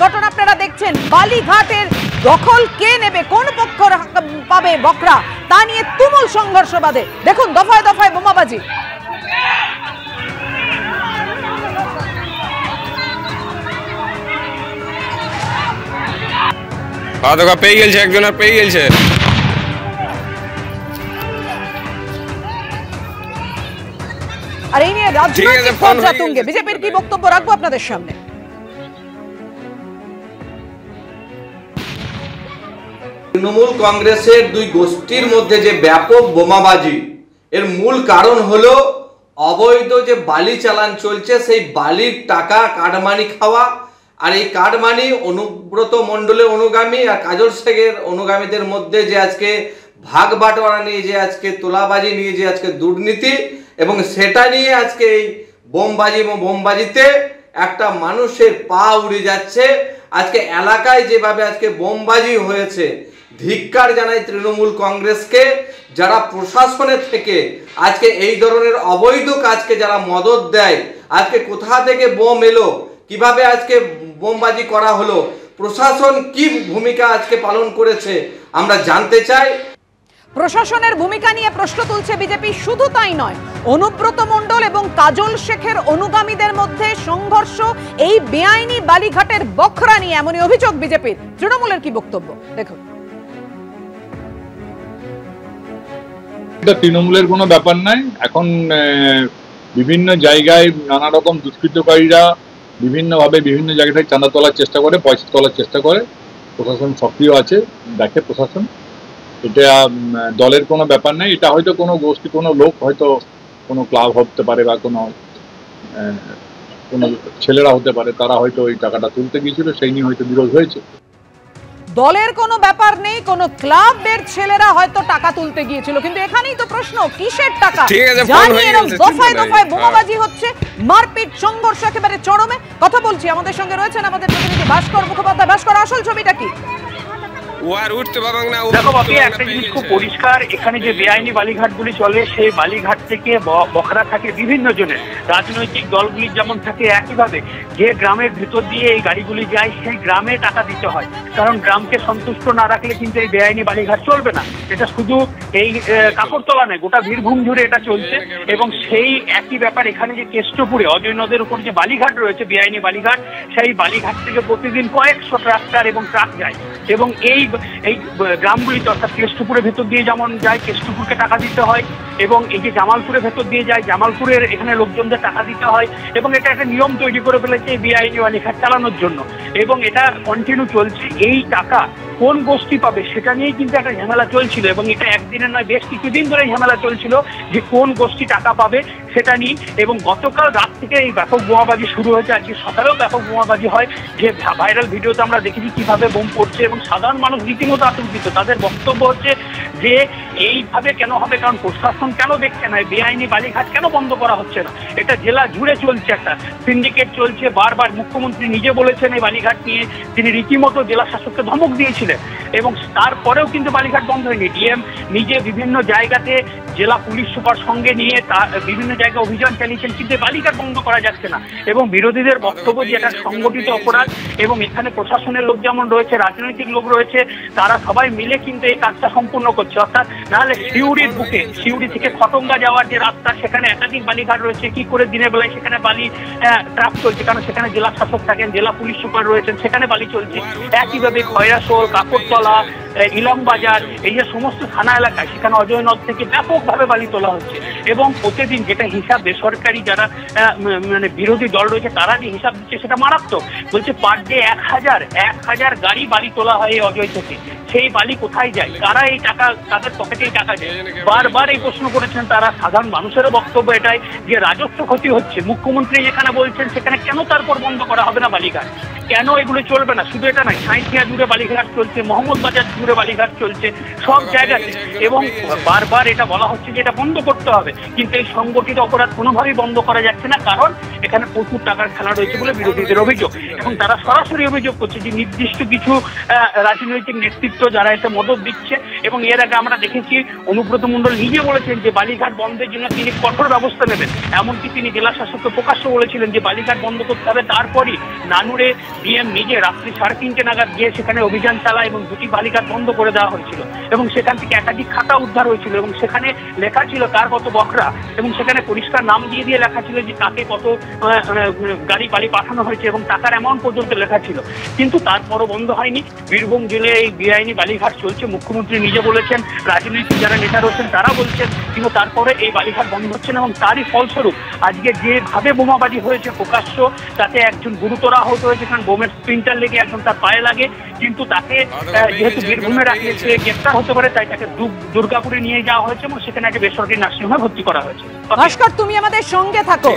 ঘটনা আপনারা দেখছেন। বালিঘাটের দখল কে নেবে, কোন পক্ষ পাবে বকরা, তা নিয়ে তুমুল সংঘর্ষ বাধে। দেখুন দফায় দফায় বোমাবাজি। পেয়ে গেছে একজন, আর পেয়ে গেছে। আর এই নিয়ে রাজনৈতিক পর্যায়ে তুঙ্গে বিজেপির কি বক্তব্য রাখবো আপনাদের সামনে। তৃণমূল কংগ্রেসের দুই গোষ্ঠীর মধ্যে যে ব্যাপক বোমাবাজি, এর মূল কারণ হলো অবৈধ যে বালি চালান চলছে, সেই বালির টাকা কাটমানি খাওয়া। আর এই কাটমানি অনুব্রত মণ্ডলের অনুগামী আর কাজল শেখের অনুগামীদের মধ্যে যে আজকে ভাগ বাটোয়ারা নিয়ে, যে আজকে তোলাবাজি নিয়ে, যে আজকে দুর্নীতি, এবং সেটা নিয়ে আজকে এই বোমবাজিতে একটা মানুষের পা উড়ে যাচ্ছে। আজকে এলাকায় যেভাবে আজকে বোমবাজি হয়েছে, ধিক্কার জানাই তৃণমূল কংগ্রেসকে, যারা প্রশাসনের থেকে আজকে এই ধরনের অবৈধ কাজকে যারা মদত দেয়। আজকে কোথা থেকে বোম এলো, কিভাবে আজকে বোমবাজি করা হলো, প্রশাসন কি ভূমিকা আজকে পালন করেছে আমরা জানতে চাই। প্রশাসনের ভূমিকা নিয়ে প্রশ্ন তুলছে বিজেপি। শুধু তাই নয়, অনুব্রত মণ্ডল এবং কাজল শেখের অনুগামীদের মধ্যে সংঘর্ষ এই বেআইনি বালিঘাটের বখরা নিয়ে, এমনই অভিযোগ বিজেপির। তৃণমূলের কি বক্তব্য দেখুন। এটা তৃণমূলের কোনো ব্যাপার নাই। এখন বিভিন্ন জায়গায় নানা রকম দুষ্কৃতকারীরা বিভিন্নভাবে বিভিন্ন জায়গায় চাঁদা তোলার চেষ্টা করে, পয়সা তোলার চেষ্টা করে। প্রশাসন সক্রিয় আছে, দেখে প্রশাসন। এটা দলের কোনো ব্যাপার নেই। এটা হয়তো কোনো গোষ্ঠী, কোনো লোক, হয়তো কোনো ক্লাব হতে পারে বা কোনো ছেলেরা হতে পারে, তারা হয়তো ওই টাকাটা তুলতে গিয়েছিল, সেই নিয়ে হয়তো বিরোধ হয়েছে। দলের কোনো ব্যাপার নেই, কোন ক্লাবের ছেলেরা হয়তো টাকা তুলতে গিয়েছিল, কিন্তু এখানেই তো প্রশ্ন, কিসের টাকা? দফায় দফায় বোমাবাজি হচ্ছে, মারপিট, সংঘর্ষ একেবারে চরমে। কথা বলছি, আমাদের সঙ্গে রয়েছেন আমাদের প্রতিনিধি ভাস্কর মুখোপাধ্যায়। ভাস্কর, আসল ছবিটা কি? দেখো বাপি, একটা জিনিস খুব পরিষ্কার, এখানে যে বেআইনি বালিঘাটগুলি চলে, সেই বালিঘাট থেকে বখরা থাকে বিভিন্ন জনের। রাজনৈতিক দলগুলির যেমন থাকে, একইভাবে যে গ্রামের ভিতর দিয়ে এই গাড়িগুলি যায়, সেই গ্রামে টাকা দিতে হয়। কারণ গ্রামকে সন্তুষ্ট না রাখলে কিন্তু এই বেআইনি বালিঘাট চলবে না। এটা শুধু এই কাকরতলা নয়, গোটা বীরভূম জুড়ে এটা চলছে। এবং সেই একই ব্যাপার এখানে যে কেষ্টপুরে অজয় নদের উপর যে বালিঘাট রয়েছে, বেআইনি বালিঘাট, সেই বালিঘাট থেকে প্রতিদিন কয়েকশো ট্রাক্টর এবং ট্রাক যায়। এবং এই গ্রামগুলিতে, অর্থাৎ কেষ্টপুরের ভেতর দিয়ে যেমন যায়, কেষ্টপুরকে টাকা দিতে হয়। এবং এই যে জামালপুরের ভেতর দিয়ে যায়, জামালপুরের এখানে লোকজনদের টাকা দিতে হয়। এবং এটা একটা নিয়ম তৈরি করে ফেলেছে বেআইনি বালিঘাট চালানোর জন্য। এবং এটা কন্টিনিউ চলছে। এই টাকা কোন গোষ্ঠী পাবে সেটা নিয়েই কিন্তু একটা ঝামেলা চলছিল। এবং এটা একদিনের নয়, বেশ কিছুদিন ধরে ঝামেলা চলছিল যে কোন গোষ্ঠী টাকা পাবে সেটা নিয়ে। এবং গতকাল রাত থেকে এই ব্যাপক বোমাবাজি শুরু হয়েছে। আজকে সকালেও ব্যাপক বোমাবাজি হয়, যে ভাইরাল ভিডিওতে আমরা দেখেছি কিভাবে বোম পড়ছে। এবং সাধারণ মানুষ রীতিমতো আতঙ্কিত। তাদের বক্তব্য হচ্ছে যে এইভাবে কেন হবে, কারণ প্রশাসন কেন দেখছে না, বেআইনি বালিঘাট কেন বন্ধ করা হচ্ছে না? এটা জেলা জুড়ে চলছে, একটা সিন্ডিকেট চলছে। বারবার মুখ্যমন্ত্রী নিজে বলেছেন এই বালিঘাট নিয়ে, তিনি রীতিমতো জেলা শাসককে ধমক দিয়েছিলেন। এবং তারপরেও কিন্তু বালিঘাট বন্ধ হয়নি। ডিএম নিজে বিভিন্ন জায়গাতে জেলা পুলিশ সুপার সঙ্গে নিয়ে বিভিন্ন জায়গায় অভিযান চালিয়েছেন, কিন্তু বালিঘাট বন্ধ করা যাচ্ছে না। এবং বিরোধীদের বক্তব্য যে এটা সংগঠিত অপরাধ, এবং এখানে প্রশাসনের লোক যেমন রয়েছে, রাজনৈতিক লোক রয়েছে, তারা সবাই মিলে কিন্তু এই কাজটা সম্পূর্ণ করছে। অর্থাৎ নাহলে সিউড়ির বুকে, সিউড়ি থেকে খটঙ্গা যাওয়ার যে রাস্তা, সেখানে একাধিক বালিঘাট রয়েছে। কি করে দিনের বেলায় সেখানে বালি ট্রাক চলছে? কারণ সেখানে জেলা শাসক থাকেন, জেলা পুলিশ সুপার রয়েছেন, সেখানে বালি চলছে। একইভাবে খয়রাশোল, কাকরতলা, ইলামবাজার, এই যে সমস্ত থানা এলাকায়, সেখানে অজয় নদ থেকে ব্যাপকভাবে বালি তোলা হচ্ছে। এবং প্রতিদিন যেটা হিসাব বেসরকারি যারা মানে বিরোধী দল রয়েছে, তারা যে হিসাব দিচ্ছে সেটা মারাত্মক। বলছে পার ডে 1000 গাড়ি বালি তোলা হয় এই অজয় থেকে। সেই বালি কোথায় যায়? কারা এই টাকা, তাদের পকেটেই টাকা যায়? বারবার এই প্রশ্ন করেছেন তারা। সাধারণ মানুষেরও বক্তব্য এটাই যে রাজস্ব ক্ষতি হচ্ছে। মুখ্যমন্ত্রী যেখানে বলছেন সেখানে কেন তারপর বন্ধ করা হবে না বালিঘাট? কেন এগুলো চলবে না? শুধু এটা নয়, সাঁইথিয়া জুড়ে বালিঘাট চলছে, মোহাম্মদবাজার জুড়ে বালিঘাট চলছে, সব জায়গাতে। এবং বারবার এটা বলা হচ্ছে যে এটা বন্ধ করতে হবে, কিন্তু এই সংগঠিত অপরাধ কোনোভাবেই বন্ধ করা যাচ্ছে না। কারণ এখানে প্রচুর টাকার খেলা রয়েছে বলে বিরোধীদের অভিযোগ। এবং তারা সরাসরি অভিযোগ করছে যে নির্দিষ্ট কিছু রাজনৈতিক নেতৃত্ব যারা এতে মদত দিচ্ছে। এবং এর আগে আমরা দেখেছি অনুব্রত মণ্ডল নিজে বলেছেন যে বালিঘাট বন্ধের জন্য তিনি কঠোর ব্যবস্থা নেবেন। এমনকি তিনি জেলা শাসককে প্রকাশ্য বলেছিলেন যে বালিঘাট বন্ধ করতে হবে। তারপরই নানুরে ডিএম নিজে রাত্রি 3:30 নাগাদ গিয়ে সেখানে অভিযান চালায় এবং দুটি বালিঘাট বন্ধ করে দেওয়া হয়েছিল এবং সেখান থেকে একাধিক খাতা উদ্ধার হয়েছিল এবং সেখানে লেখা ছিল কার কত বকরা এবং সেখানে পরিষ্কার নাম দিয়ে দিয়ে লেখা ছিল যে কাকে কত গাড়ি বালি পাঠানো হয়েছে এবং টাকার অ্যামাউন্ট পর্যন্ত লেখা ছিল। কিন্তু তারপরও বন্ধ হয়নি। বীরভূম জেলায় এই বেআইনি বালিঘাট চলছে, মুখ্যমন্ত্রী নিজে বলেছেন, রাজনৈতিক যারা নেতা রয়েছেন তারা বলছেন, কিন্তু তারপরে এই বালিঘাট বন্ধ হচ্ছে না এবং তারই ফলস্বরূপ আজকে যেভাবে বোমাবাজি হয়েছে প্রকাশ্য, তাতে একজন গুরুতর আহত হয়েছে, কারণ বোমের স্প্লিন্টার লেগে একজন তার পায়ে লাগে, কিন্তু তাকে যেহেতু বীরভূমে রাখলে সে গ্রেপ্তার হতে পারে তাই তাকে দুর্গাপুরে নিয়ে যাওয়া হয়েছে এবং সেখানে একটা বেসরকারি নার্সিংহোমে ভর্তি করা হয়েছে। ভাস্কর, তুমি আমাদের সঙ্গে থাকো।